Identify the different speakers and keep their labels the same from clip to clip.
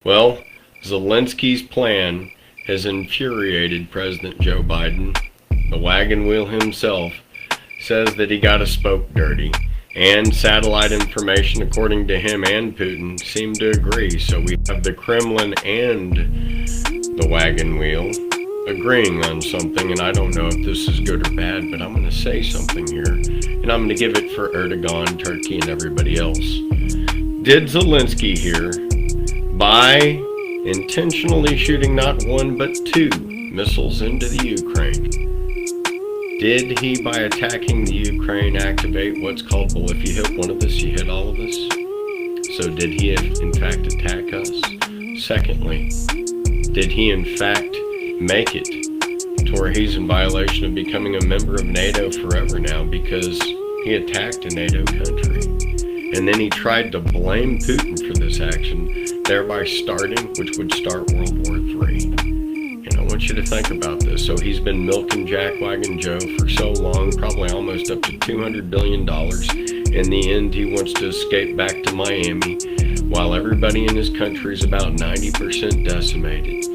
Speaker 1: Well, Zelensky's plan has infuriated President Joe Biden. The wagon wheel himself says that he got us spoke dirty, and satellite information, according to him and Putin, seem to agree. So we have the Kremlin and the wagon wheel agreeing on something, and I don't know if this is good or bad, but I'm going to say something here, and I'm going to give it for Erdogan, Turkey, and everybody else. Did Zelensky here, by intentionally shooting not one but two missiles into the Ukraine, did he, by attacking the Ukraine, activate what's called, well, if you hit one of us, you hit all of us? So did he, in fact, attack us? Secondly, did he, in fact, make it to where he's in violation of becoming a member of NATO forever now because he attacked a NATO country? And then he tried to blame Putin for this action, thereby starting, which would start World War III. And I want you to think about this. So he's been milking Jackwagon Joe for so long, probably almost up to $200 billion. In the end, he wants to escape back to Miami, while everybody in his country is about 90% decimated.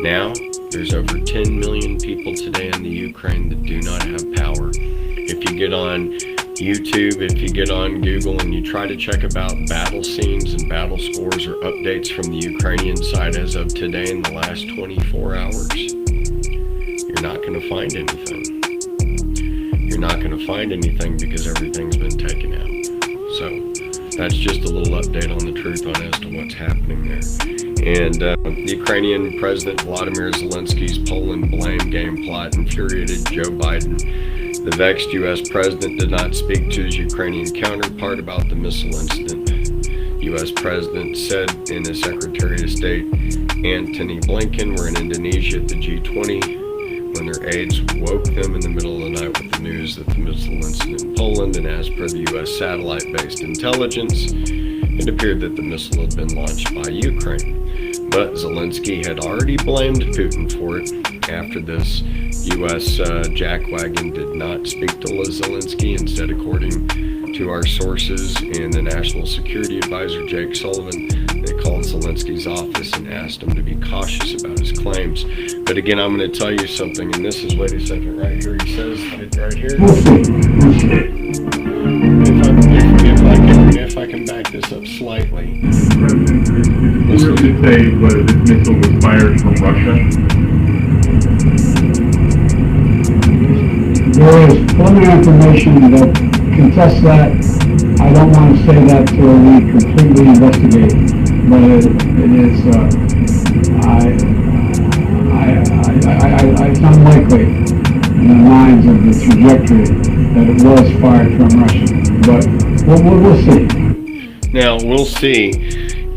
Speaker 1: Now, there's over 10 million people today in the Ukraine that do not have power. If you get on YouTube, if you get on Google and you try to check about battle scenes and battle scores or updates from the Ukrainian side as of today in the last 24 hours, you're not going to find anything. You're not going to find anything because everything's been taken out. So that's just a little update on the truth on as to what's happening there. And the Ukrainian President Vladimir Zelensky's Poland blame game plot infuriated Joe Biden. The vexed U.S. President did not speak to his Ukrainian counterpart about the missile incident. U.S. President said in his Secretary of State, Antony Blinken, were in Indonesia at the G20 when their aides woke them in the middle of the night with the news that the missile incident in Poland, and as per the U.S. satellite-based intelligence, it appeared that the missile had been launched by Ukraine. But Zelensky had already blamed Putin for it. After this, U.S. jackwagon did not speak to Zelensky. Instead, according to our sources and the National Security Advisor, Jake Sullivan, they called Zelensky's office and asked him to be cautious about his claims. But again, I'm going to tell you something, and this is, wait a second, right here, he says, right here. If I can back this up slightly.
Speaker 2: Where does it say whether this missile was fired from Russia?
Speaker 3: There is preliminary information that contests that. I don't want to say that till we completely investigate, but it is, it's unlikely in the minds of the trajectory that it was fired from Russia, but we'll see.
Speaker 1: Now, we'll see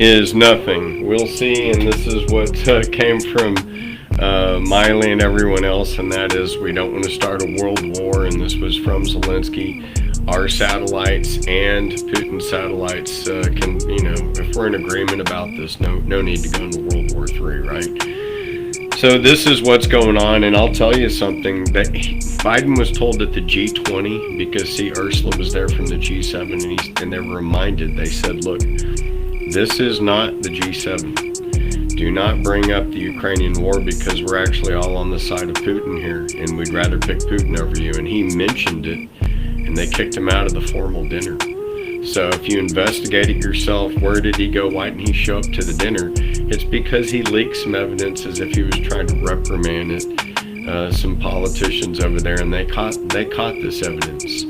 Speaker 1: is nothing. We'll see, and this is what came from Miley and everyone else, and that is we don't want to start a world war, and this was from Zelensky. Our satellites and Putin's satellites can, if we're in agreement about this, no need to go into World War III, right? So this is what's going on, and I'll tell you something, that Biden was told at the G20, because see, Ursula was there from the G7, and they were reminded, they said, look, this is not the G7. Do not bring up the Ukrainian war because we're actually all on the side of Putin here, and we'd rather pick Putin over you. And he mentioned it, and they kicked him out of the formal dinner. So if you investigate it yourself, where did he go? Why didn't he show up to the dinner? It's because he leaked some evidence as if he was trying to reprimand it. Some politicians over there, and they caught this evidence,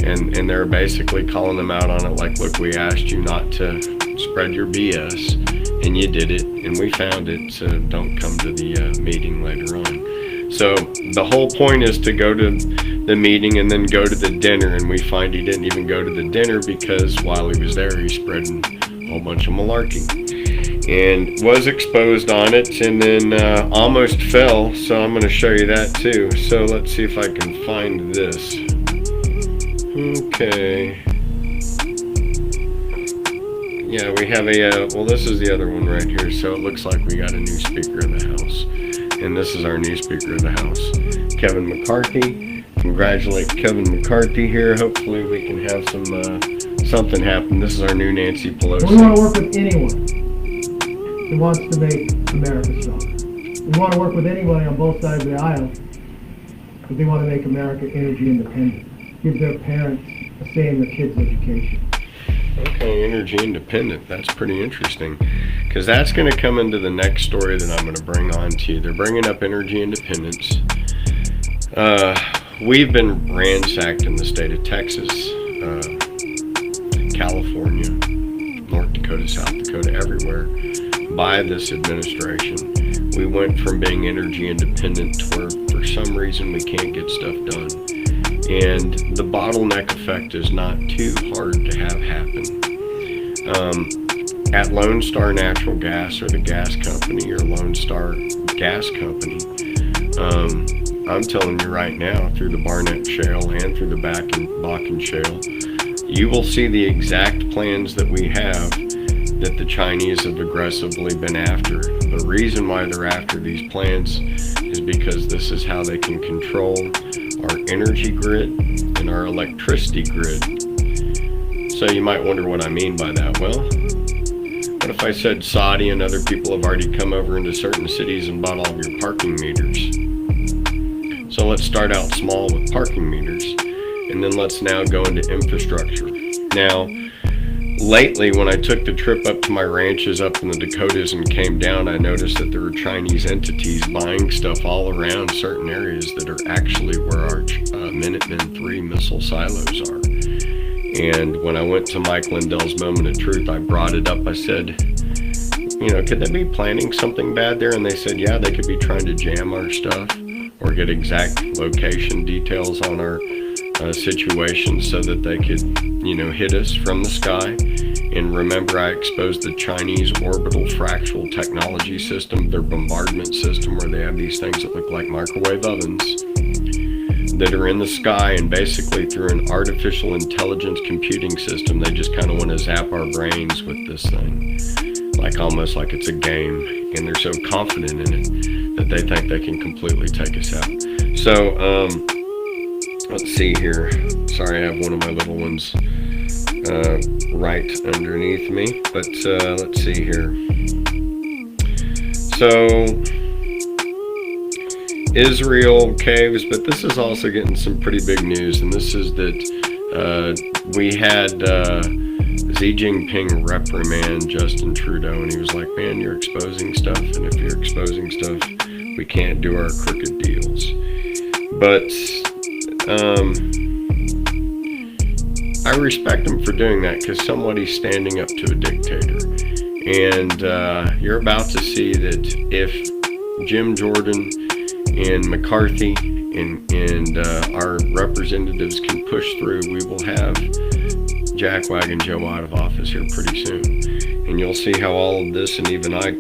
Speaker 1: and they're basically calling them out on it. Like, look, we asked you not to spread your BS, and you did it, and we found it, so don't come to the meeting later on. So the whole point is to go to the meeting and then go to the dinner, and we find he didn't even go to the dinner because while he was there, he's spreading a whole bunch of malarkey, and was exposed on it, and then almost fell. So I'm going to show you that too. So let's see if I can find this. Okay. Yeah, we have well, this is the other one right here. So it looks like we got a new Speaker of the House. And this is our new Speaker of the House, Kevin McCarthy. Congratulate Kevin McCarthy here. Hopefully we can have something happen. This is our new Nancy Pelosi.
Speaker 3: We want to work with anyone.
Speaker 4: that wants to make America strong. We want to work with anybody on both sides of the aisle, but they want to make America energy independent, give their parents a say in their kids' education.
Speaker 1: Okay, energy independent. That's pretty interesting, because that's going to come into the next story that I'm going to bring on to you. They're bringing up energy independence. We've been ransacked in the state of Texas, California, North Dakota, South Dakota, everywhere, by this administration. We went from being energy independent to where, for some reason, we can't get stuff done. And the bottleneck effect is not too hard to have happen. At Lone Star Natural Gas, or the gas company, or Lone Star Gas Company, I'm telling you right now, through the Barnett Shale and through the Bakken Shale, you will see the exact plans that we have that the Chinese have aggressively been after. The reason why they're after these plans is because this is how they can control our energy grid and our electricity grid. So you might wonder what I mean by that. Well, what if I said Saudi and other people have already come over into certain cities and bought all of your parking meters? So let's start out small with parking meters, and then let's now go into infrastructure. Now, lately, when I took the trip up to my ranches up in the Dakotas and came down, I noticed that there were Chinese entities buying stuff all around certain areas that are actually where our Minuteman III missile silos are. And when I went to Mike Lindell's Moment of Truth, I brought it up. I said, could they be planning something bad there? And they said, yeah, they could be trying to jam our stuff or get exact location details on our situation so that they could, hit us from the sky. And remember, I exposed the Chinese orbital fractal technology system, their bombardment system, where they have these things that look like microwave ovens that are in the sky, and basically through an artificial intelligence computing system, they just kind of want to zap our brains with this thing, like almost like it's a game, and they're so confident in it that they think they can completely take us out. So, let's see here. Sorry, I have one of my little ones right underneath me, but let's see here. So, Israel caves, but this is also getting some pretty big news, and this is that we had Xi Jinping reprimand Justin Trudeau, and he was like, man, you're exposing stuff, and if you're exposing stuff, we can't do our crooked deals. But I respect him for doing that, because somebody's standing up to a dictator. And you're about to see that if Jim Jordan and McCarthy and our representatives can push through, we will have Jackwagon Joe out of office here pretty soon. And you'll see how all of this and even I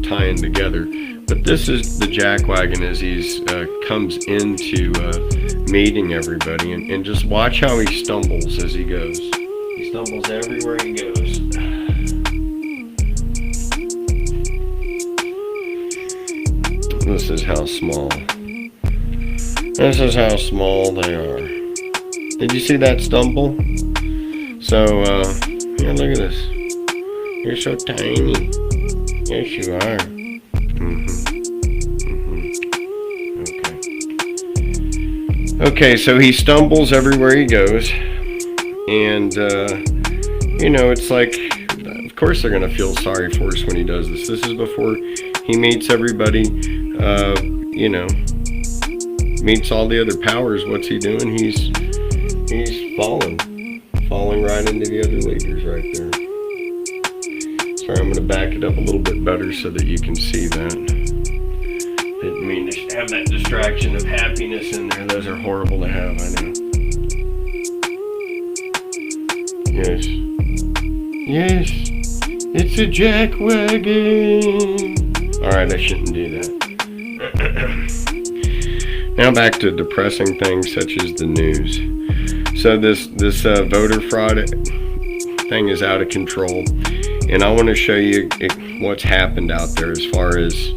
Speaker 1: tie in together. But this is the Jackwagon as he comes into meeting everybody, and just watch how he stumbles as he goes. He stumbles everywhere he goes. This is how small. This is how small they are. Did you see that stumble? So, yeah, look at this. You're so tiny. Yes, you are. Okay, so he stumbles everywhere he goes. And, it's like, of course they're going to feel sorry for us when he does this. This is before he meets everybody, meets all the other powers. What's he doing? He's falling right into the other leaders right there. Sorry, I'm going to back it up a little bit better so that you can see that. Didn't mean to have that distraction of happiness in there. Those are horrible to have, I know. Yes. Yes. It's a jackwagon. Alright, I shouldn't do that. Now back to depressing things such as the news. So this voter fraud thing is out of control. And I want to show you what's happened out there as far as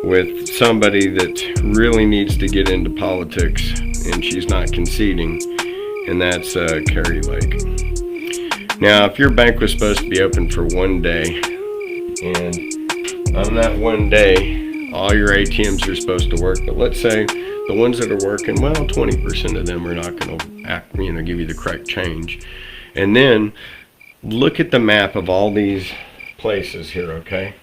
Speaker 1: with somebody that really needs to get into politics, and she's not conceding, and that's Carrie Lake. Now, if your bank was supposed to be open for one day, And on that one day, all your ATMs are supposed to work, but let's say the ones that are working, well, 20% of them are not going to give you the correct change. And then look at the map of all these places here, okay?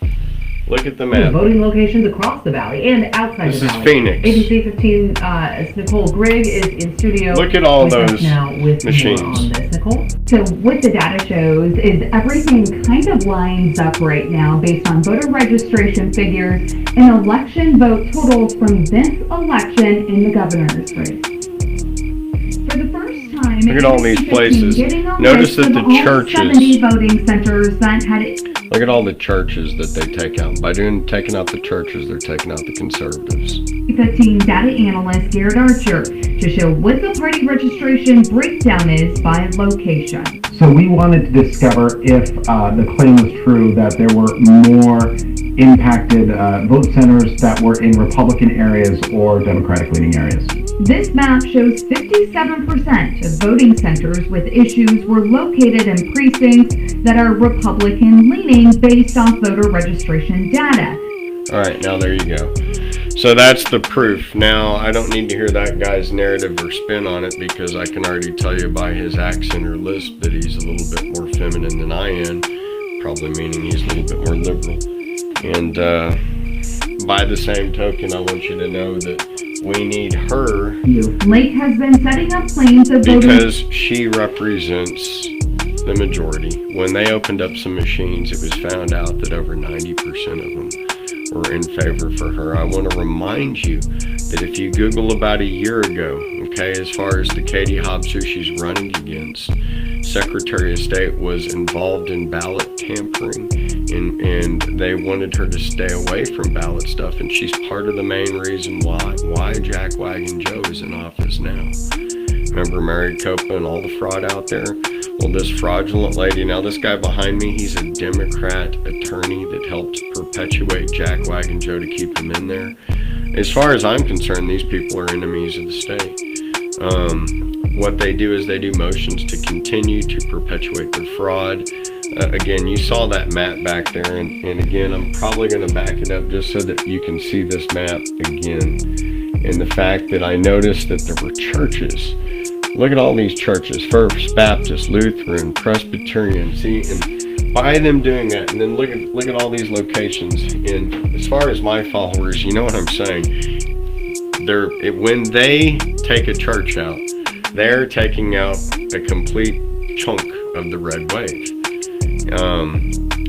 Speaker 1: Look at the map.
Speaker 5: Voting locations across the valley and outside
Speaker 1: This
Speaker 5: the
Speaker 1: is
Speaker 5: valley.
Speaker 1: Phoenix.
Speaker 5: ABC 15, Nicole Grigg is in studio.
Speaker 1: Look at all
Speaker 5: with us
Speaker 1: those
Speaker 5: now with
Speaker 1: machines.
Speaker 5: more on this, Nicole.
Speaker 6: So what the data shows is everything kind of lines up right now based on voter registration figures and election vote totals from this election in the governor's race. For the first time,
Speaker 1: Look at all these places. Notice that the churches,
Speaker 6: 70 voting centers that had
Speaker 1: look at all the churches that they take out. By taking out the churches, they're taking out the conservatives.
Speaker 6: 15 data analyst Garrett Archer to show what the party registration breakdown is by location.
Speaker 7: So we wanted to discover if the claim was true that there were more impacted vote centers that were in Republican areas or Democratic-leaning areas.
Speaker 6: This map shows 57% of voting centers with issues were located in precincts that are Republican-leaning based off voter registration data.
Speaker 1: All right, now there you go. So that's the proof. Now, I don't need to hear that guy's narrative or spin on it because I can already tell you by his accent or lisp that he's a little bit more feminine than I am, probably meaning he's a little bit more liberal. And by the same token, I want you to know that we need her
Speaker 6: Lake has been setting up claims of voter
Speaker 1: because she represents the majority. When they opened up some machines, it was found out that over 90% of them were in favor for her. I want to remind you that if you Google about a year ago, okay, as far as the Katie Hobbs who she's running against, Secretary of State was involved in ballot tampering, and they wanted her to stay away from ballot stuff, and she's part of the main reason why Jack Wagon Joe is in office now. Remember Maricopa and all the fraud out there? Well, this fraudulent lady, now this guy behind me, he's a Democrat attorney that helped perpetuate Jack Wagon Joe to keep him in there. As far as I'm concerned, these people are enemies of the state. What they do is they do motions to continue to perpetuate their fraud. Again, you saw that map back there, and again, I'm probably going to back it up just so that you can see this map again. And the fact that I noticed that there were churches. Look at all these churches, First Baptist, Lutheran, Presbyterian, see, and by them doing that, and then look at all these locations, and as far as my followers, you know what I'm saying, when they take a church out, they're taking out a complete chunk of the red wave.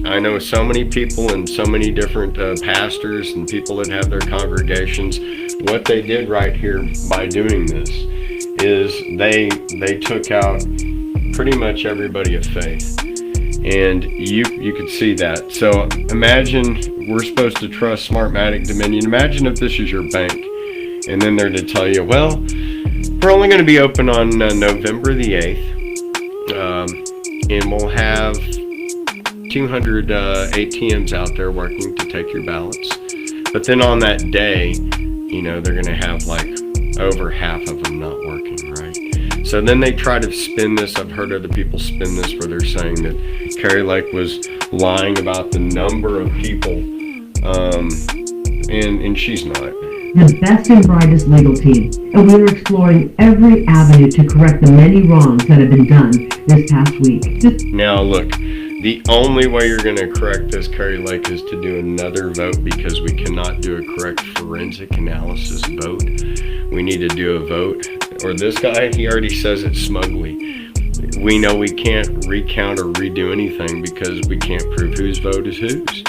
Speaker 1: I know so many people and so many different pastors and people that have their congregations. What they did right here by doing this is they took out pretty much everybody of faith, and you could see that. So imagine we're supposed to trust Smartmatic Dominion. Imagine if this is your bank, and then they're to tell you, well, we're only going to be open on November the 8th, and we'll have 200 ATMs out there working to take your ballots. But then on that day, they're going to have like over half of them not working, right? So then they try to spin this. I've heard other people spin this where they're saying that Kari Lake was lying about the number of people, and she's not.
Speaker 5: The best and brightest legal team, and we're exploring every avenue to correct the many wrongs that have been done this past week.
Speaker 1: Now look, the only way you're going to correct this, Kari Lake, is to do another vote because we cannot do a correct forensic analysis vote. We need to do a vote. Or this guy, he already says it smugly. We know we can't recount or redo anything because we can't prove whose vote is whose.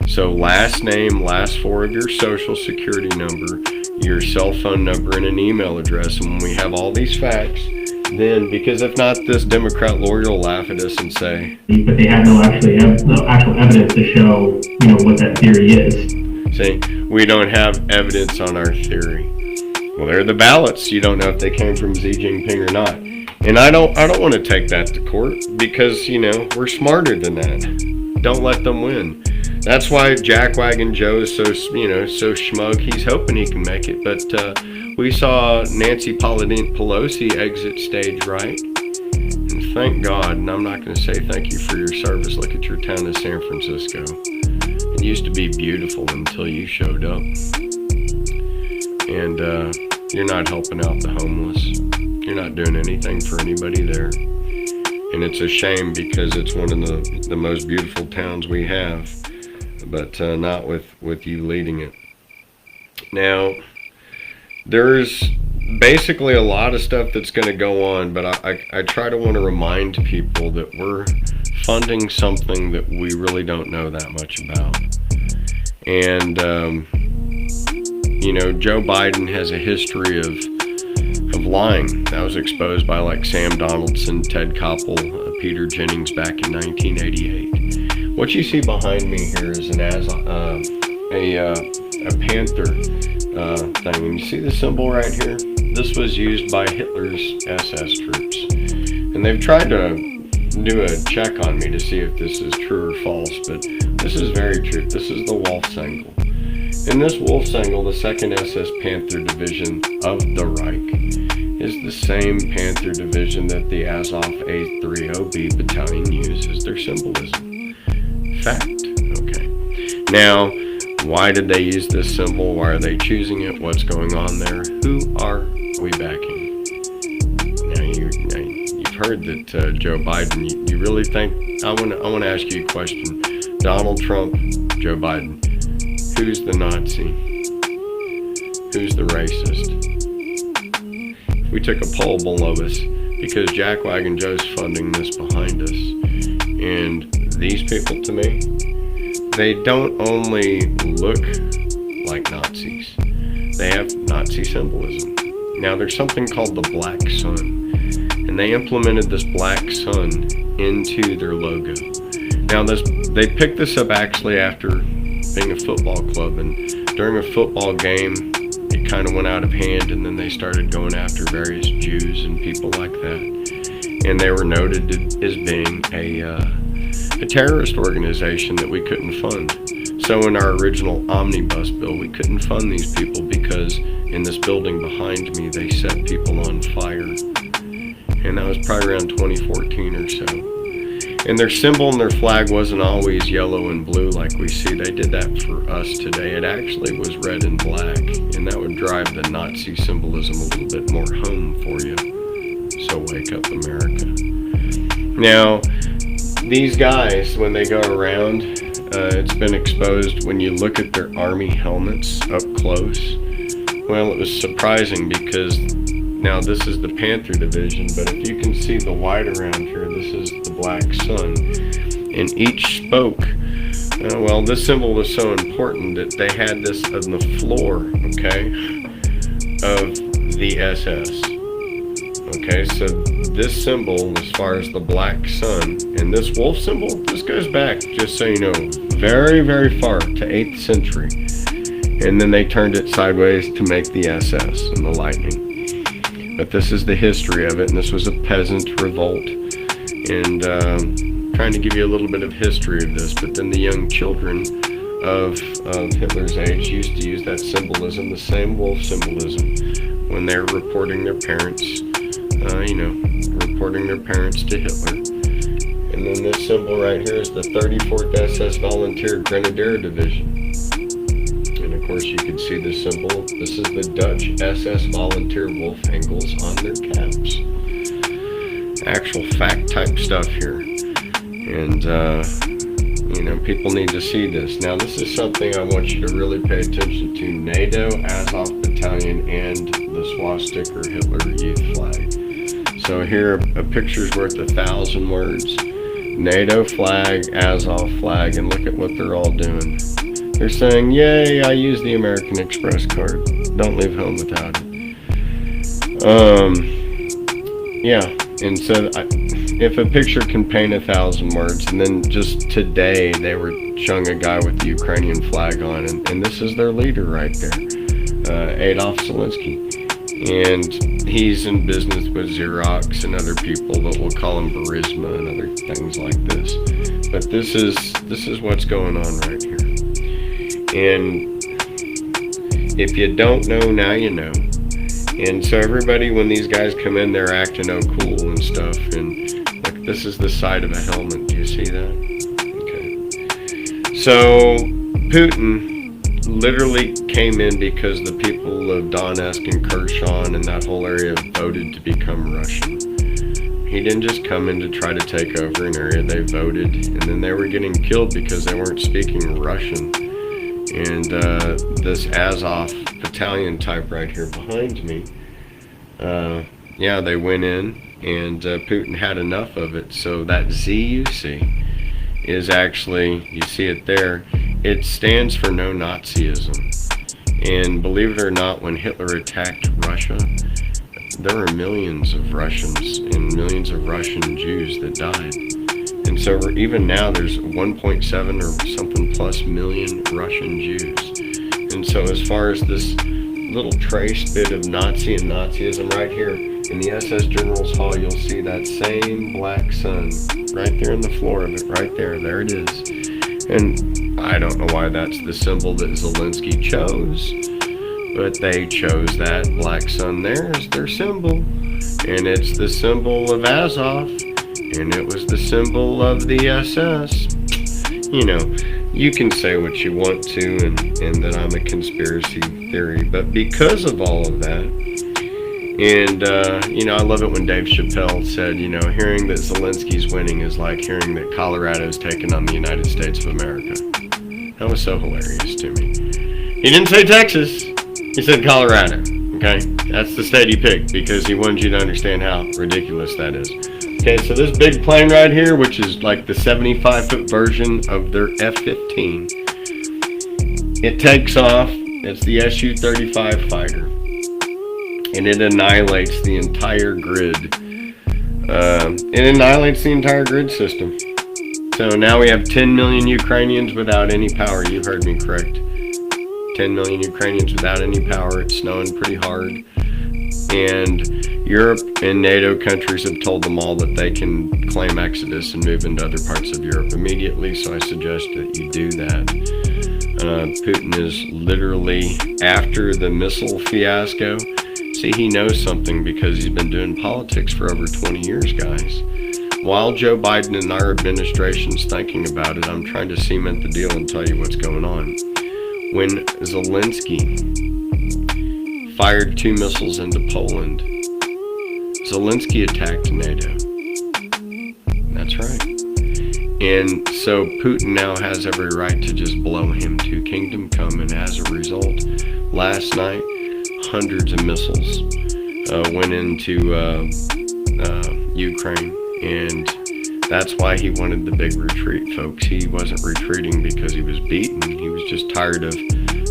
Speaker 1: So last name, last four of your social security number, your cell phone number, and an email address. And when we have all these facts, then, because if not, this Democrat lawyer will laugh at us and say,
Speaker 8: but they have no actual evidence to show, what that theory is.
Speaker 1: See, we don't have evidence on our theory. Well, they're the ballots. You don't know if they came from Xi Jinping or not. And I don't want to take that to court because, we're smarter than that. Don't let them win. That's why Jack Wagon Joe is so schmug. He's hoping he can make it. But we saw Nancy Pelosi exit stage right. And thank God, and I'm not going to say thank you for your service. Look at your town of San Francisco. used to be beautiful until you showed up. And you're not helping out the homeless. You're not doing anything for anybody there. And it's a shame because it's one of the most beautiful towns we have, but not with you leading it. Now, there's basically a lot of stuff that's going to go on, but I try to want to remind people that we're funding something that we really don't know that much about. And, you know, Joe Biden has a history of lying. That was exposed by like Sam Donaldson, Ted Koppel, Peter Jennings back in 1988. What you see behind me here is a panther thing. And you see the symbol right here? This was used by Hitler's SS troops. And they've tried to do a check on me to see if this is true or false, but this is very true. This is the Wolfsangel. In this Wolfsangel, the 2nd SS Panther Division of the Reich is the same Panther Division that the Azov A30B Battalion used as their symbolism. Fact. Okay. Now, why did they use this symbol? Why are they choosing it? What's going on there? Who are we backing? Now you've heard that Joe Biden. You really think? I want to ask you a question. Donald Trump, Joe Biden. Who's the Nazi? Who's the racist? If we took a poll below us, because Jackwagon Joe's funding this behind us, and these people to me, they don't only look like Nazis, they have Nazi symbolism. Now there's something called the black sun, and they implemented this black sun into their logo. Now they picked this up actually after being a football club, and during a football game it kind of went out of hand, and then they started going after various Jews and people like that, and they were noted as being a terrorist organization that we couldn't fund. So in our original omnibus bill, we couldn't fund these people because in this building behind me they set people on fire, and that was probably around 2014 or so. And their symbol and their flag wasn't always yellow and blue like we see. They did that for us today. It actually was red and black, and that would drive the Nazi symbolism a little bit more home for you. So wake up, America. Now, these guys, when they go around, it's been exposed when you look at their army helmets up close. Well, it was surprising because now this is the Panther Division, but if you can see the white around here, this is the black sun. And each spoke, well, this symbol was so important that they had this on the floor, okay, of the SS. Okay, so this symbol, as far as the black sun, and this wolf symbol, this goes back, just so you know, very, very far to 8th century. And then they turned it sideways to make the SS and the lightning. But this is the history of it, and this was a peasant revolt. And trying to give you a little bit of history of this, but then the young children of Hitler's age used to use that symbolism, the same wolf symbolism, when they're reporting their parents, reporting their parents to Hitler. And then this symbol right here is the 34th SS Volunteer Grenadier Division. And of course you can see the symbol. This is the Dutch SS Volunteer Wolfangels on their caps. Actual fact type stuff here. And people need to see this. Now this is something I want you to really pay attention to. NATO, Azov Battalion, and the swastika Hitler Youth flag. So here a picture's worth 1,000 words. NATO flag, Azov flag, and look at what they're all doing. They're saying, yay, I use the American Express card. Don't leave home without it. And so if a picture can paint 1,000 words, and then just today they were showing a guy with the Ukrainian flag on, and this is their leader right there, Adolf Zelensky. And he's in business with Xerox and other people, but we'll call him Burisma and other things like this. But this is what's going on right here. And if you don't know, now you know. And so everybody, when these guys come in, they're acting all cool and stuff. And look, this is the side of a helmet. Do you see that? Okay. So Putin literally came in because the people of Donetsk and Kherson and that whole area voted to become Russian. He didn't just come in to try to take over an area. They voted, and then they were getting killed because they weren't speaking Russian. And this Azov battalion type right here behind me, yeah, they went in, and Putin had enough of it. So that Z you see is actually, you see it there, it stands for no Nazism. And believe it or not, when Hitler attacked Russia, there were millions of Russians and millions of Russian Jews that died. And so even now there's 1.7 or something plus million Russian Jews. And so as far as this little trace bit of Nazi and Nazism right here in the SS General's Hall, you'll see that same black sun right there in the floor of it, right there. There it is. And I don't know why that's the symbol that Zelensky chose, but they chose that black sun there as their symbol. And it's the symbol of Azov, and it was the symbol of the SS. You know, you can say what you want to, and that I'm a conspiracy theory, but because of all of that, and, you know, I love it when Dave Chappelle said, you know, hearing that Zelensky's winning is like hearing that Colorado's taken on the United States of America. That was so hilarious to me. He didn't say Texas, he said Colorado, okay? That's the state he picked because he wanted you to understand how ridiculous that is. Okay, so this big plane right here, which is like the 75-foot version of their F-15, it takes off. It's the Su-35 fighter, and it annihilates the entire grid. It annihilates the entire grid system. So now we have 10 million Ukrainians without any power. You heard me correct. 10 million Ukrainians without any power. It's snowing pretty hard. And Europe and NATO countries have told them all that they can claim exodus and move into other parts of Europe immediately, so I suggest that you do that. Putin is literally, after the missile fiasco, see, he knows something because he's been doing politics for over 20 years, guys. While Joe Biden and our administration's thinking about it, I'm trying to cement the deal and tell you what's going on. When Zelensky fired 2 missiles into Poland, Zelensky attacked NATO. That's right. And so Putin now has every right to just blow him to kingdom come, and as a result, last night, hundreds of missiles went into Ukraine, and that's why he wanted the big retreat, folks. He wasn't retreating because he was beaten. He was just tired of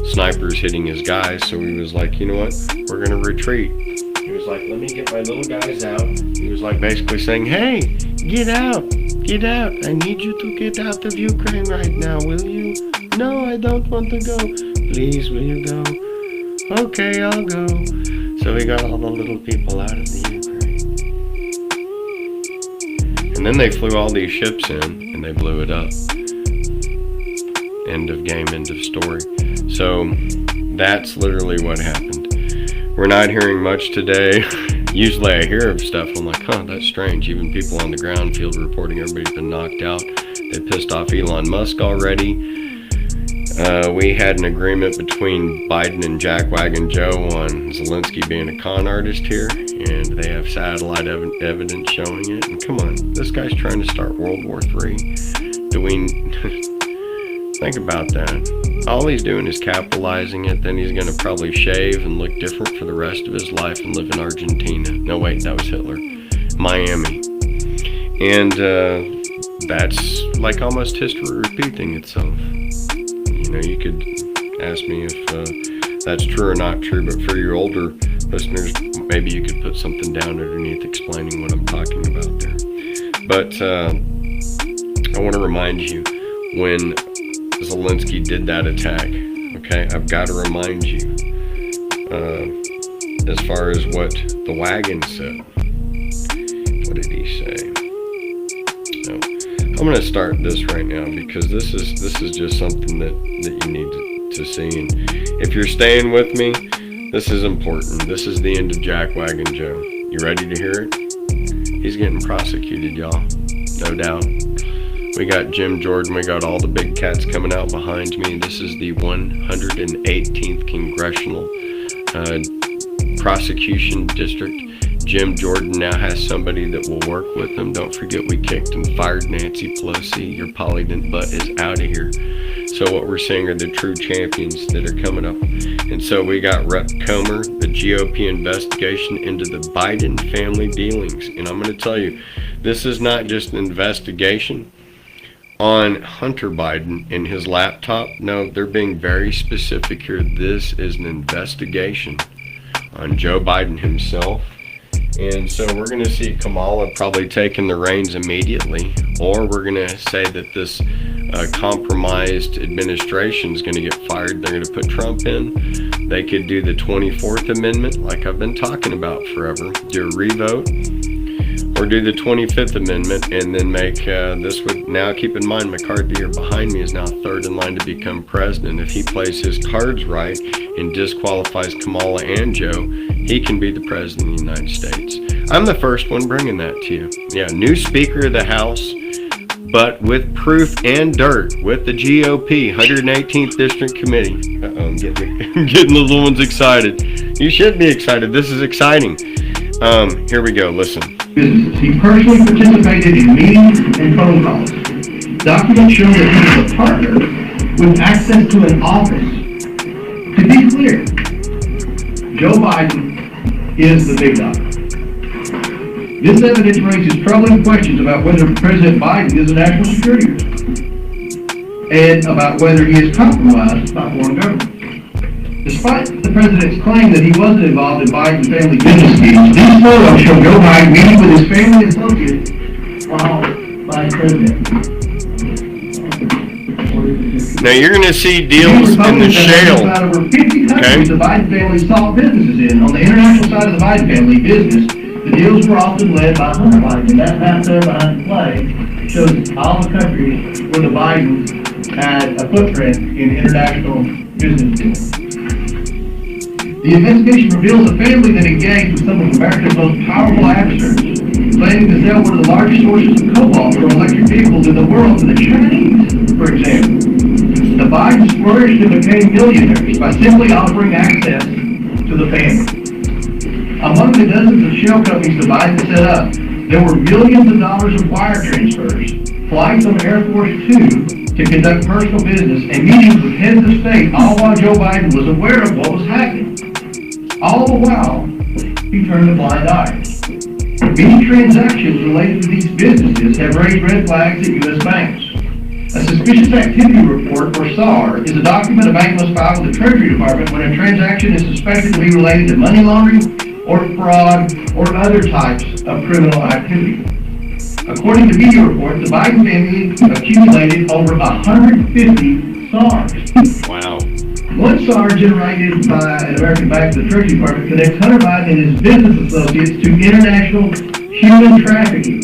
Speaker 1: snipers hitting his guys, so he was like, you know what, we're going to retreat. He was like, let me get my little guys out. He was like basically saying, hey, get out, I need you to get out of Ukraine right now, will you? No, I don't want to go. Please, will you go? Okay, I'll go. So he got all the little people out of the Ukraine. And then they flew all these ships in, and they blew it up. End of game, end of story. So that's literally what happened. We're not hearing much today. Usually I hear of stuff, I'm like, huh, that's strange. Even people on the ground field reporting everybody's been knocked out. They pissed off Elon Musk already. We had an agreement between Biden and Jackwagon Joe on Zelensky being a con artist here, and they have satellite evidence showing it. And come on, this guy's trying to start World War III. Do we... Think about that. All he's doing is capitalizing it. Then he's going to probably shave and look different for the rest of his life and live in Argentina. No, wait, that was Hitler. Miami. And that's like almost history repeating itself. You know, you could ask me if that's true or not true, but for your older listeners, maybe you could put something down underneath explaining what I'm talking about there. But I want to remind you, when Zelensky did that attack, okay, I've got to remind you, as far as what the wagon said. What did he say? No. I'm going to start this right now because this is just something that you need to see. And if you're staying with me, this is important. This is the end of Jackwagon Joe. You ready to hear it? He's getting prosecuted, y'all. No doubt. We got Jim Jordan. We got all the big cats coming out behind me. This is the 118th Congressional Prosecution District. Jim Jordan now has somebody that will work with him. Don't forget we kicked and fired Nancy Pelosi. Your polydent butt is out of here. So what we're seeing are the true champions that are coming up. And so we got Rep. Comer, the GOP investigation into the Biden family dealings. And I'm going to tell you, this is not just an investigation on Hunter Biden and his laptop. No, they're being very specific here. This is an investigation on Joe Biden himself. And so we're going to see Kamala probably taking the reins immediately, or we're going to say that this compromised administration is going to get fired. They're going to put Trump in. They could do the 24th Amendment, like I've been talking about forever, do a revote, or do the 25th Amendment, and then make this would, now keep in mind McCarthy here behind me is now third in line to become president. If he plays his cards right and disqualifies Kamala and Joe, he can be the president of the United States. I'm the first one bringing that to you. Yeah, new Speaker of the House, but with proof and dirt, with the GOP 118th District Committee. I'm getting the little ones excited. You should be excited. This is exciting. Here we go. Listen.
Speaker 9: Businesses. He personally participated in meetings and phone calls. Documents show that he was a partner with access to an office. To be clear, Joe Biden is the big dog. This evidence raises troubling questions about whether President Biden is a national security risk and about whether he is compromised by foreign governments. Despite the president's claim that he wasn't involved in Biden's family business schemes, these photos show Joe Biden meeting with his family and associates while vice president.
Speaker 1: Now you're going to see deals in the shale.
Speaker 9: Over 50 countries the Biden family sought businesses in. On the international side of the Biden family business, the deals were often led by Hunter Biden. And that map there behind the flag shows all the countries where the Bidens had a footprint in international business deals. The investigation reveals a family that engaged with some of America's most powerful adversaries, claiming to sell one of the largest sources of cobalt for electric vehicles in the world to the Chinese, for example. The Bidens flourished and became millionaires by simply offering access to the family. Among the dozens of shell companies the Bidens set up, there were millions of dollars of wire transfers, flights on Air Force Two to conduct personal business, and meetings with heads of state, all while Joe Biden was aware of what was happening. All the while, he turned a blind eye. Many transactions related to these businesses have raised red flags at U.S. banks. A suspicious activity report, or SAR, is a document a bank must file with the Treasury Department when a transaction is suspected to be related to money laundering or fraud or other types of criminal activity. According to media reports, the Biden family accumulated over 150 SARs.
Speaker 1: Wow.
Speaker 9: One SAR generated by an American bank to the Treasury Department connects Hunter Biden and his business associates to international human trafficking,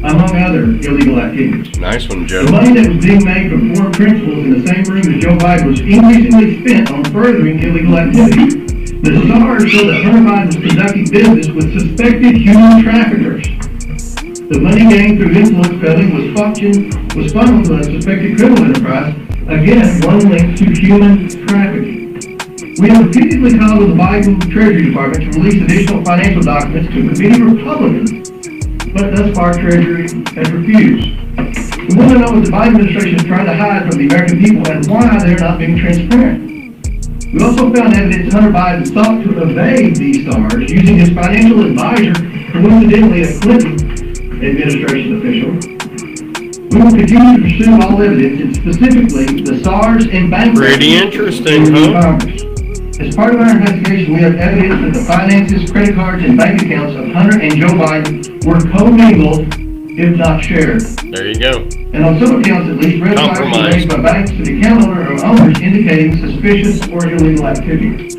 Speaker 9: among other illegal activities.
Speaker 1: Nice one, Joe.
Speaker 9: The money that was being made from foreign principals in the same room as Joe Biden was increasingly spent on furthering illegal activity. The SARs show that Hunter Biden was conducting business with suspected human traffickers. The money gained through influence peddling was funneled to a suspected criminal enterprise. Again, one link to human trafficking. We have repeatedly called on the Biden Treasury Department to release additional financial documents to committee Republicans, but thus far Treasury has refused. We want to know what the Biden administration is trying to hide from the American people and why they're not being transparent. We also found evidence Hunter Biden sought to evade these SARs using his financial advisor, coincidentally a Clinton administration official. We will continue to pursue all evidence, and specifically the SARs and bank records.
Speaker 1: Pretty interesting, huh?
Speaker 9: Congress. As part of our investigation, we have evidence that the finances, credit cards, and bank accounts of Hunter and Joe Biden were commingled, if not shared.
Speaker 1: There you go.
Speaker 9: And on some accounts, at least, red flags were raised by banks to the account owner or owners indicating suspicious or illegal activity.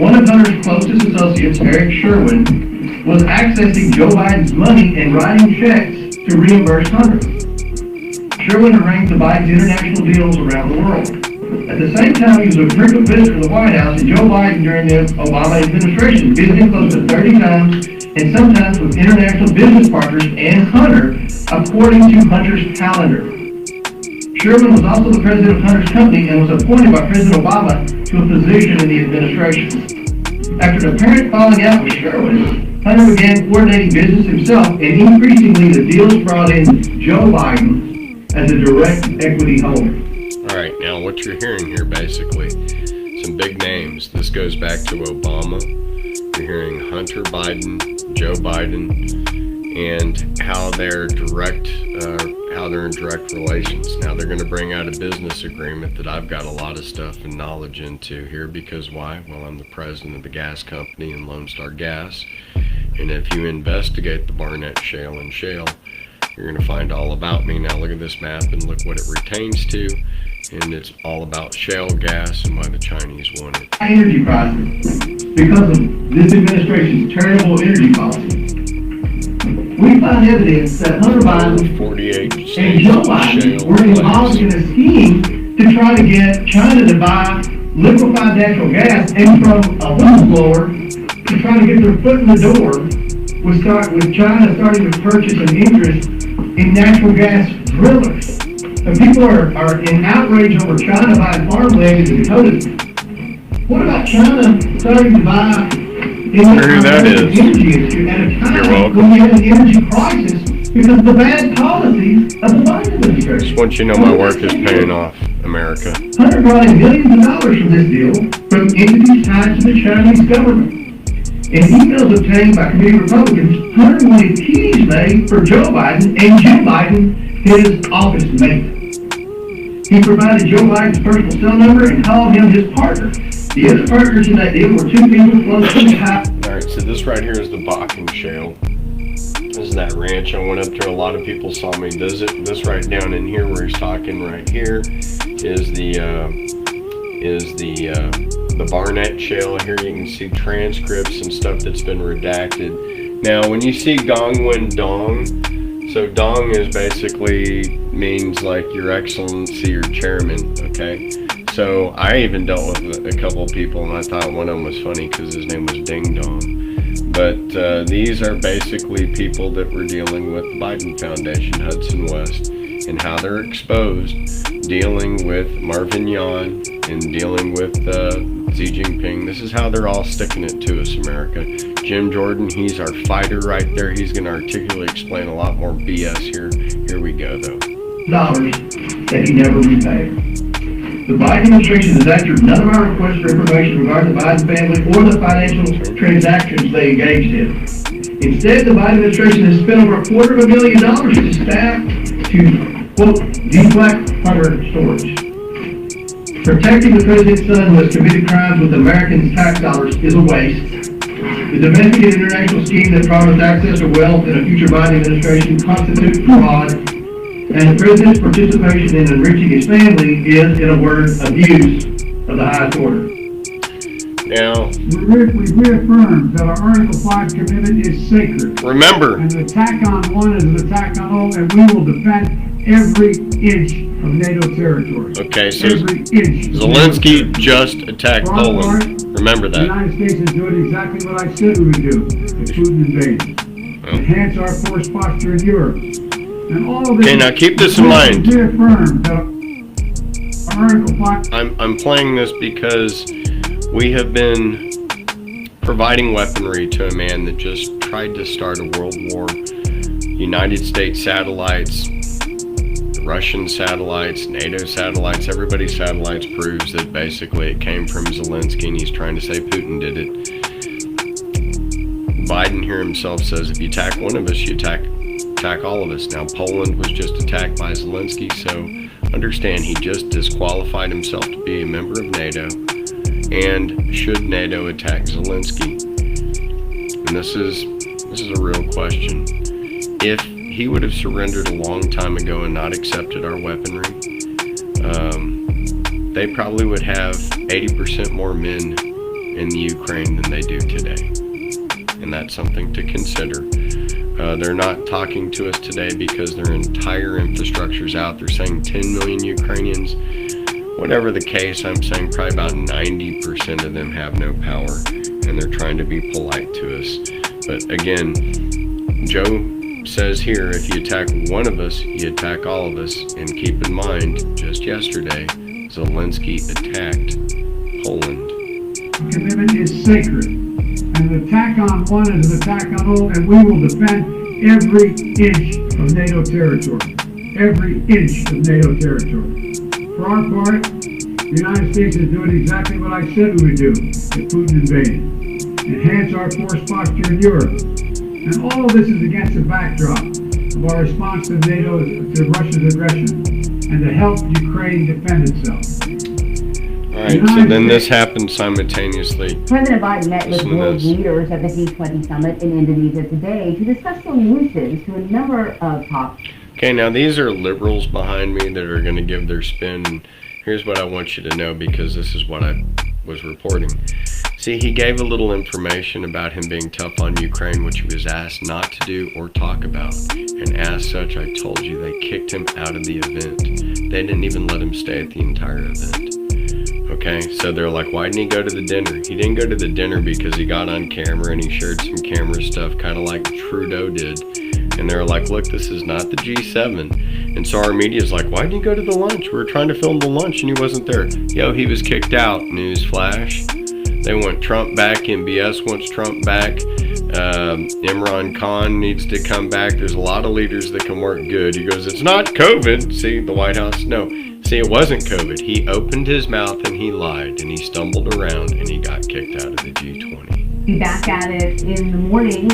Speaker 9: One of Hunter's closest associates, Eric Sherwin, was accessing Joe Biden's money and writing checks to reimburse Hunter. Sherwin arranged the Biden's international deals around the world. At the same time, he was a frequent visitor to the White House, and Joe Biden during the Obama administration visited close to 30 times, and sometimes with international business partners and Hunter, according to Hunter's calendar. Sherman was also the president of Hunter's company and was appointed by President Obama to a position in the administration. After an apparent falling out with Sherman, Hunter began coordinating business himself, and increasingly the deals brought in Joe Biden as a direct equity holder.
Speaker 1: All right, now what you're hearing here basically, some big names. This goes back to Obama. You're hearing Hunter Biden, Joe Biden, and how they're in direct relations. Now they're going to bring out a business agreement that I've got a lot of stuff and knowledge into here, because why? Well, I'm the president of the gas company in Lone Star Gas, and if you investigate the Barnett Shale and Shale, you're going to find all about me. Now look at this map and look what it retains to, and it's all about shale gas and why the Chinese want it.
Speaker 9: Energy prices, because of this administration's terrible energy policy, we find evidence that Hunter Biden
Speaker 1: 48
Speaker 9: and Joe Biden were involved in a scheme to try to get China to buy liquefied natural gas, and from a whistleblower to try to get their foot in the door with China starting to purchase an interest in natural gas drillers. And people are in outrage over China buying farmland in the Dakotas. What about China starting to buy energy issue at a time when we have an energy crisis because of the bad policies of the Biden administration?
Speaker 1: Just want you to know my work is paying off, America.
Speaker 9: Hunter brought in millions of dollars from this deal from entities tied to the Chinese government. In emails obtained by committee Republicans, Hunter wanted keys made for Joe Biden and Joe Biden, his office mate. He provided Joe Biden's personal cell number and called him his partner. The other partners in that deal were two people close to the top.
Speaker 1: All right, so this right here is the Bakken Shale. This is that ranch I went up to. A lot of people saw me visit. This right down in here where he's talking right here is the Barnett Shale. Here you can see transcripts and stuff that's been redacted. Now, when you see Gongwen Dong, so Dong is basically means like Your Excellency or Chairman, okay? So I even dealt with a couple of people, and I thought one of them was funny because his name was Ding Dong. But these are basically people that were dealing with the Biden Foundation, Hudson West, and how they're exposed, dealing with Marvin Yan and dealing with Xi Jinping. This is how they're all sticking it to us, America. Jim Jordan, he's our fighter right there. He's going to articulately explain a lot more BS here. Here we go, though.
Speaker 9: Dollars that he never repaid. The Biden administration has answered none of our requests for information regarding the Biden family or the financial transactions they engaged in. Instead, the Biden administration has spent over $250,000 to staff to, quote, deflect Hunter storage. Protecting the president's son who has committed crimes with Americans' tax dollars is a waste. The domestic and international scheme that promised access to wealth in a future Biden administration constitutes fraud, and the president's participation in enriching his family is, in a word, abuse of the highest order.
Speaker 1: Now,
Speaker 3: we reaffirm that our Article 5 commitment is sacred.
Speaker 1: remember,
Speaker 3: And an attack on one is an attack on all, and we will defend every inch of NATO territory.
Speaker 1: okay, so
Speaker 3: Every inch. of
Speaker 1: Zelensky
Speaker 3: NATO territory.
Speaker 1: just attacked
Speaker 3: For our
Speaker 1: Poland.
Speaker 3: part,
Speaker 1: Remember
Speaker 3: The
Speaker 1: that.
Speaker 3: United States is doing exactly what I said we would do if Putin invaded. Enhance our force posture in Europe. And all of this.
Speaker 1: Okay, now keep this in mind.
Speaker 3: Reaffirm that our Article 5.
Speaker 1: I'm playing this because we have been providing weaponry to a man that just tried to start a world war. United States satellites, Russian satellites, NATO satellites, everybody's satellites proves that basically it came from Zelensky, and he's trying to say Putin did it. Biden here himself says if you attack one of us, you attack all of us. Now Poland was just attacked by Zelensky, so understand he just disqualified himself to be a member of NATO. And should NATO attack Zelensky? And this is a real question. If he would have surrendered a long time ago and not accepted our weaponry, they probably would have 80% more men in the Ukraine than they do today. And that's something to consider. They're not talking to us today because their entire infrastructure is out. They're saying 10 million Ukrainians. Whatever the case, I'm saying probably about 90% of them have no power, and they're trying to be polite to us. But again, Joe says here, if you attack one of us, you attack all of us. And keep in mind, just yesterday, Zelensky attacked Poland.
Speaker 3: Commitment is sacred. An attack on one is an attack on all, and we will defend every inch of NATO territory. Every inch of NATO territory. For our part, the United States is doing exactly what I said we would do if Putin invaded. Enhance our force posture in Europe. And all of this is against the backdrop of our response to to Russia's aggression and to help Ukraine defend itself.
Speaker 1: Alright, so then this happened simultaneously.
Speaker 10: President Biden met with
Speaker 1: Listen to
Speaker 10: world
Speaker 1: this.
Speaker 10: leaders at the G20 summit in Indonesia today to discuss solutions to a number of topics.
Speaker 1: Okay, now these are liberals behind me that are going to give their spin. And here's what I want you to know, because this is what I was reporting. See, he gave a little information about him being tough on Ukraine, which he was asked not to do or talk about. And as such, I told you, they kicked him out of the event. They didn't even let him stay at the entire event. Okay, so they're like, why didn't he go to the dinner? He didn't go to the dinner because he got on camera and he shared some camera stuff, kind of like Trudeau did. And they're like, look, this is not the G7. And so our media's like, why didn't you go to the lunch? We were trying to film the lunch and he wasn't there. Yo, he was kicked out. Newsflash. They want Trump back. MBS wants Trump back. Imran Khan needs to come back. There's a lot of leaders that can work good. He goes, it's not COVID. See, the White House? No. See, it wasn't COVID. He opened his mouth and he lied and he stumbled around and he got kicked out of the G20.
Speaker 6: Be back at it in the morning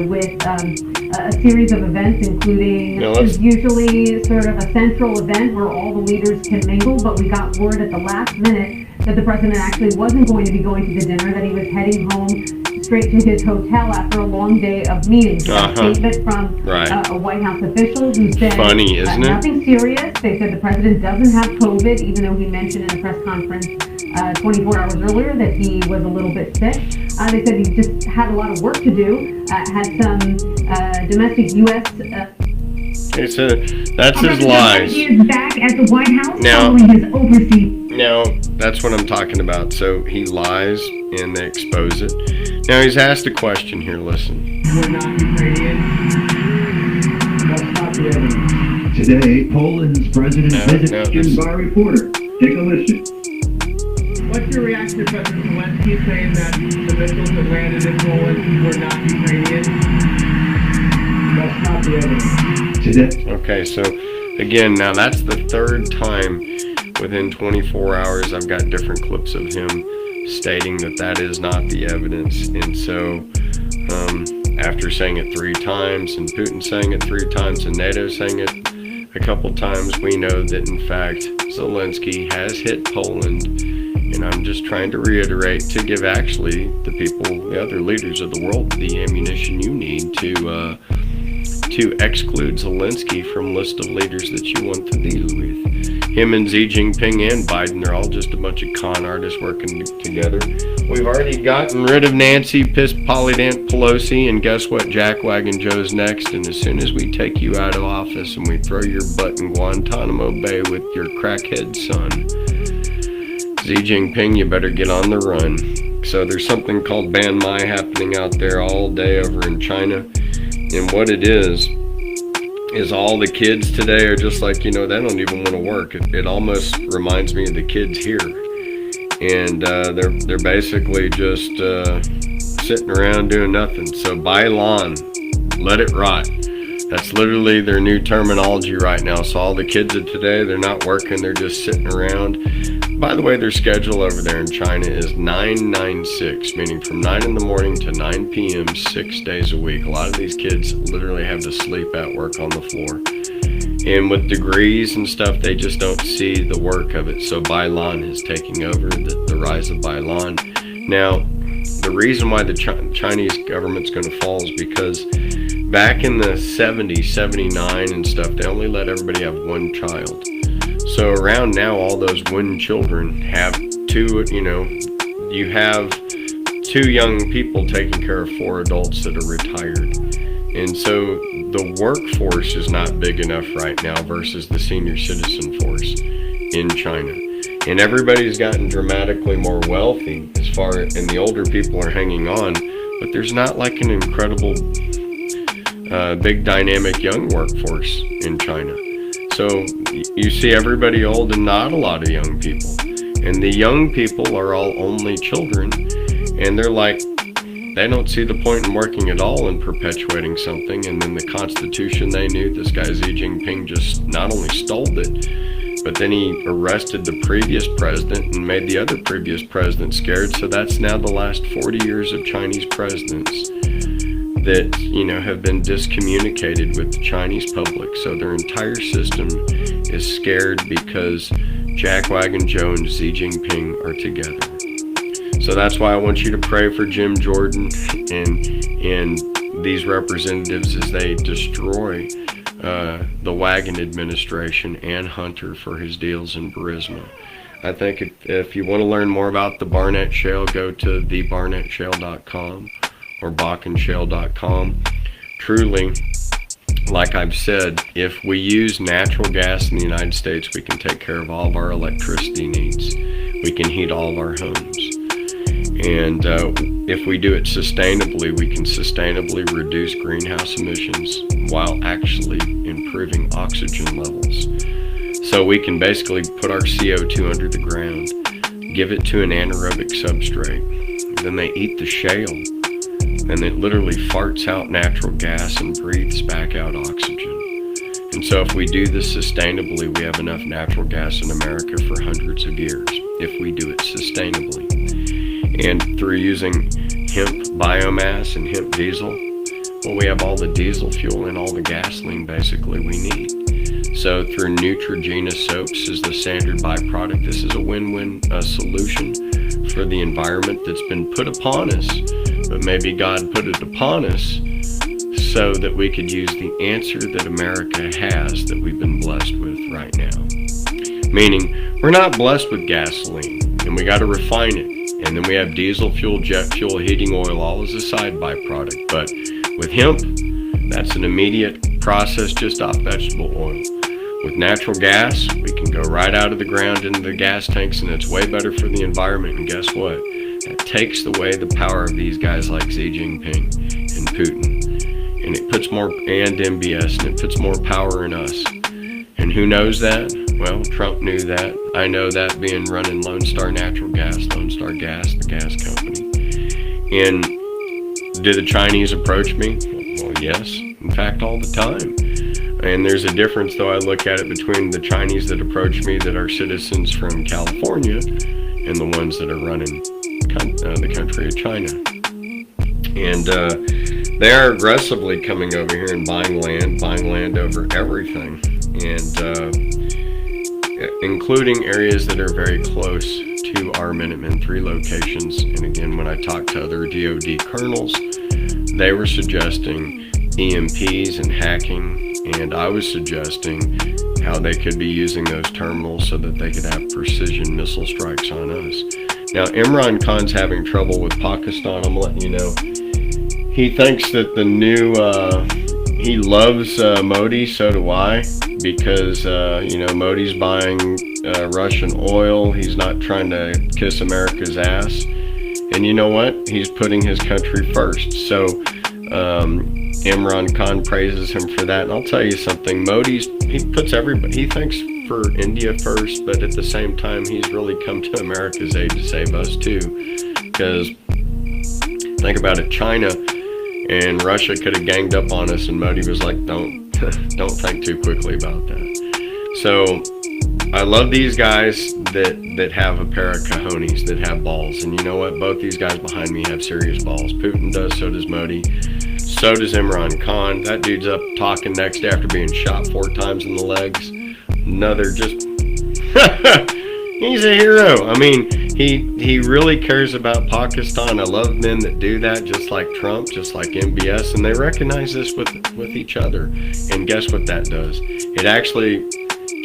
Speaker 6: with a series of events, including usually sort of a central event where all the leaders can mingle, but we got word at the last minute that the president actually wasn't going to be going to the dinner, that he was heading home straight to his hotel after a long day of meetings. A statement from a White House official who said
Speaker 1: funny, isn't it?
Speaker 6: Nothing serious. They said the president doesn't have COVID, even though he mentioned in a press conference 24 hours earlier that he was a little bit sick. They said he just had a lot of work to do, had some domestic U.S.
Speaker 1: Okay, so that's his lies.
Speaker 10: He is back at the White House
Speaker 1: Now,
Speaker 10: following his overseas.
Speaker 1: Now, that's what I'm talking about. So he lies and they expose it. Now he's asked a question here, listen.
Speaker 3: We're not Ukrainian. That's not the evidence.
Speaker 9: Today, Poland's president visited by a reporter. Take a listen.
Speaker 3: What's your reaction to President Zelensky saying that the missiles that landed in Poland were not Ukrainian? That's not the evidence.
Speaker 9: Today.
Speaker 1: Okay, so again, now that's the third time within 24 hours I've got different clips of him stating that that is not the evidence. And so after saying it 3 times and Putin saying it 3 times and NATO saying it a couple times, we know that in fact Zelensky has hit Poland. And I'm just trying to reiterate to give actually the people, the other leaders of the world, the ammunition you need to exclude Zelensky from list of leaders that you want to deal with. Him and Xi Jinping and Biden, they're all just a bunch of con artists working together. We've already gotten rid of Nancy Pollydant Pelosi, and guess what? Jackwagon Joe's next. And as soon as we take you out of office and we throw your butt in Guantanamo Bay with your crackhead son, Xi Jinping, you better get on the run. So there's something called Ban Mai happening out there all day over in China. And what it is all the kids today are just like, they don't even want to work. It almost reminds me of the kids here. And they're basically just sitting around doing nothing. So Bailan, let it rot. That's literally their new terminology right now. So all the kids of today, they're not working, they're just sitting around. By the way, their schedule over there in China is 9-9-6, meaning from 9 in the morning to 9 p.m., 6 days a week. A lot of these kids literally have to sleep at work on the floor. And with degrees and stuff, they just don't see the work of it. So Bailan is taking over, the rise of Bailan. Now, the reason why the Chinese government's going to fall is because back in the 70s, 79 and stuff, they only let everybody have 1 child. So around now, all those one children have 2, you have 2 young people taking care of 4 adults that are retired. And so the workforce is not big enough right now versus the senior citizen force in China. And everybody's gotten dramatically more wealthy and the older people are hanging on, but there's not like an incredible big dynamic young workforce in China. So you see everybody old and not a lot of young people. And the young people are all only children, and they're like, they don't see the point in working at all in perpetuating something. And then the Constitution they knew, this guy Xi Jinping just not only stole it, but then he arrested the previous president and made the other previous president scared. So that's now the last 40 years of Chinese presidents that, you know, have been discommunicated with the Chinese public. So their entire system is scared because Jack Wagon Joe and Xi Jinping are together. So that's why I want you to pray for Jim Jordan and these representatives as they destroy the Wagon administration and Hunter for his deals in Burisma. I think if you want to learn more about the Barnett Shale, go to thebarnettshale.com or bakkenshale.com. Truly, like I've said, if we use natural gas in the United States, we can take care of all of our electricity needs. We can heat all of our homes. And if we do it sustainably, we can sustainably reduce greenhouse emissions while actually improving oxygen levels. So we can basically put our CO2 under the ground, give it to an anaerobic substrate. Then they eat the shale, and it literally farts out natural gas and breathes back out oxygen. And so if we do this sustainably, we have enough natural gas in America for hundreds of years, if we do it sustainably. And through using hemp biomass and hemp diesel, well, we have all the diesel fuel and all the gasoline basically we need. So through Neutrogena soaps as the standard byproduct, this is a win-win solution for the environment that's been put upon us. But maybe God put it upon us so that we could use the answer that America has that we've been blessed with right now. Meaning, we're not blessed with gasoline, and we got to refine it. And then we have diesel fuel, jet fuel, heating oil, all as a side byproduct. But with hemp, that's an immediate process just off vegetable oil. With natural gas, we can go right out of the ground into the gas tanks, and it's way better for the environment. And guess what? That takes away the power of these guys like Xi Jinping and Putin. And it puts more, and MBS, and it puts more power in us. And who knows that? Well, Trump knew that. I know that, being running Lone Star Natural Gas, Lone Star Gas, the gas company. And did the Chinese approach me? Well, yes. In fact, all the time. And there's a difference, though, I look at it between the Chinese that approach me that are citizens from California and the ones that are running the country of China. And they are aggressively coming over here and buying land over everything. And including areas that are very close to our Minuteman 3 locations. And again, when I talked to other DoD colonels, they were suggesting EMPs and hacking, and I was suggesting how they could be using those terminals so that they could have precision missile strikes on us. Now, Imran Khan's having trouble with Pakistan, I'm letting you know. He thinks that the new, he loves Modi, so do I, because, Modi's buying Russian oil. He's not trying to kiss America's ass. And you know what? He's putting his country first. So Imran Khan praises him for that. And I'll tell you something, he puts everybody, he thinks for India first, but at the same time, he's really come to America's aid to save us too. Because think about it, China and Russia could have ganged up on us, and Modi was like, don't think too quickly about that. So I love these guys that have a pair of cojones, that have balls. And you know what? Both these guys behind me have serious balls. Putin does, so does Modi. So does Imran Khan. That dude's up talking next day after being shot 4 times in the legs. Another just... He's a hero. I mean, he really cares about Pakistan. I love men that do that, just like Trump, just like MBS, and they recognize this with each other. And guess what that does? It actually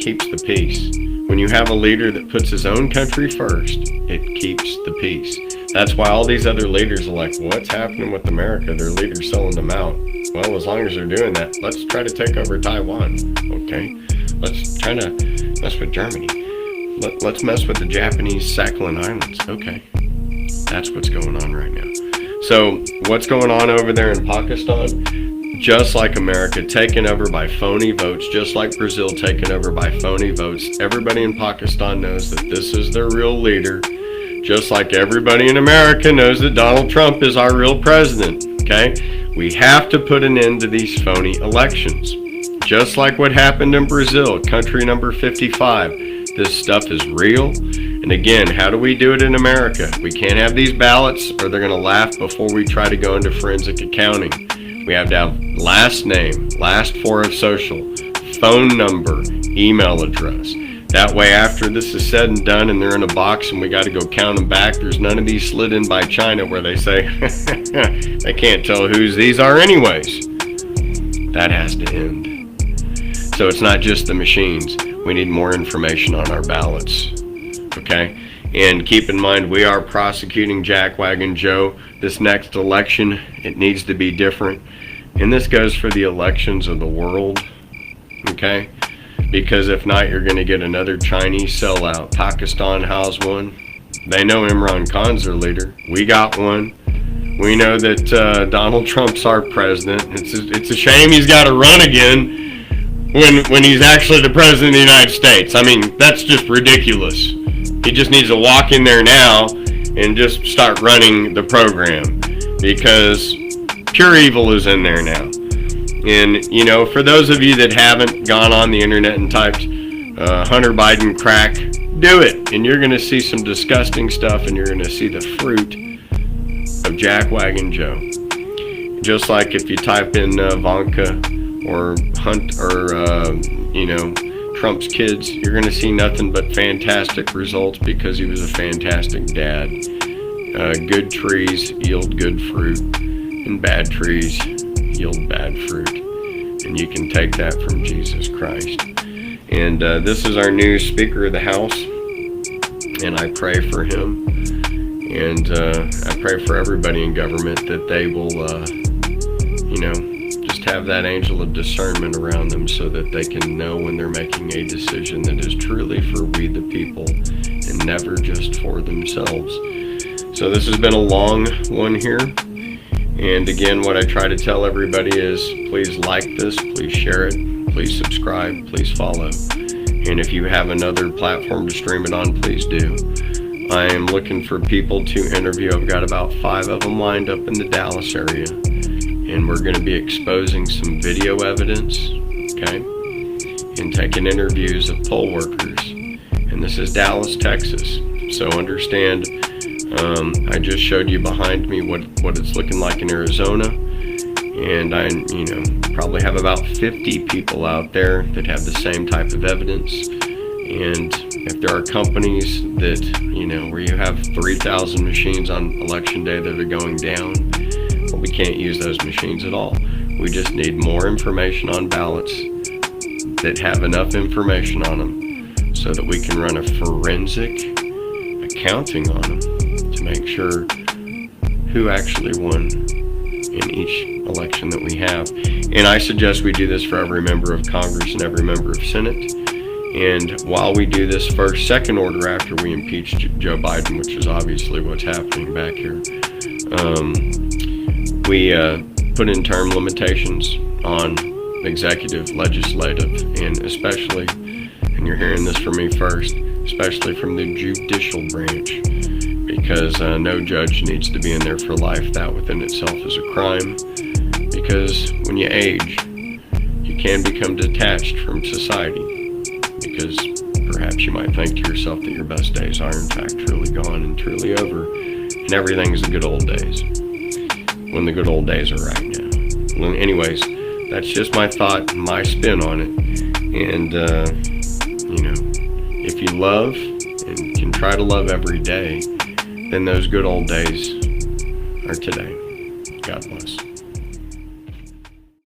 Speaker 1: keeps the peace. When you have a leader that puts his own country first, it keeps the peace. That's why all these other leaders are like, what's happening with America? Their leaders selling them out. Well, as long as they're doing that, let's try to take over Taiwan, okay? Let's try to mess with Germany. Let's mess with the Japanese Sakhalin Islands. Okay, that's what's going on right now. So what's going on over there in Pakistan? just like America, taken over by phony votes, just like Brazil taken over by phony votes. Everybody in Pakistan knows that this is their real leader, just like everybody in America knows that Donald Trump is our real president, okay? We have to put an end to these phony elections. Just like what happened in Brazil, country number 55. This stuff is real. And again, how do we do it in America? We can't have these ballots or they're going to laugh before we try to go into forensic accounting. We have to have last name, last four of social, phone number, email address. That way, after this is said and done and they're in a box and we got to go count them back, there's none of these slid in by China where they say, they can't tell whose these are anyways. That has to end. So it's not just the machines. We need more information on our ballots. Okay? And keep in mind, we are prosecuting Jackwagon Joe. This next election, it needs to be different. And this goes for the elections of the world. Okay? Because if not, you're going to get another Chinese sellout. Pakistan has one. They know Imran Khan's their leader. We got one. We know that Donald Trump's our president. It's a shame he's got to run again when he's actually the president of the United States. I mean, that's just ridiculous. He just needs to walk in there now and just start running the program, because pure evil is in there now. And, you know, for those of you that haven't gone on the internet and typed Hunter Biden crack, do it. And you're going to see some disgusting stuff, and you're going to see the fruit of Jackwagon Joe. Just like if you type in Ivanka or Hunt or, you know, Trump's kids, you're going to see nothing but fantastic results, because he was a fantastic dad. Good trees yield good fruit, and bad trees yield bad fruit. And you can take that from Jesus Christ. And this is our new Speaker of the House, and I pray for him. And I pray for everybody in government that they will, you know, just have that angel of discernment around them, so that they can know when they're making a decision that is truly for we the people and never just for themselves. So this has been a long one here. And again, what I try to tell everybody is, please like this, please share it, please subscribe, please follow. And if you have another platform to stream it on, please do. I am looking for people to interview. I've got about 5 of them lined up in the Dallas area. And we're going to be exposing some video evidence, okay? And taking interviews of poll workers. And this is Dallas, Texas. So understand, I just showed you behind me what it's looking like in Arizona. And I, you know, probably have about 50 people out there that have the same type of evidence. And if there are companies that, you know, where you have 3,000 machines on election day that are going down, well, we can't use those machines at all. We just need more information on ballots that have enough information on them so that we can run a forensic accounting on them to make sure who actually won in each election that we have. And I suggest we do this for every member of Congress and every member of Senate. And while we do this first, second order after we impeach Joe Biden, which is obviously what's happening back here, we put in term limitations on executive, legislative, and especially, and you're hearing this from me first, especially from the judicial branch, because no judge needs to be in there for life. That within itself is a crime, because when you age, you can become detached from society, because perhaps you might think to yourself that your best days are in fact truly gone and truly over, and everything's the good old days, when the good old days are right now. Well, anyways, that's just my thought, my spin on it. And, you know, if you love and can try to love every day, then those good old days are today. God bless.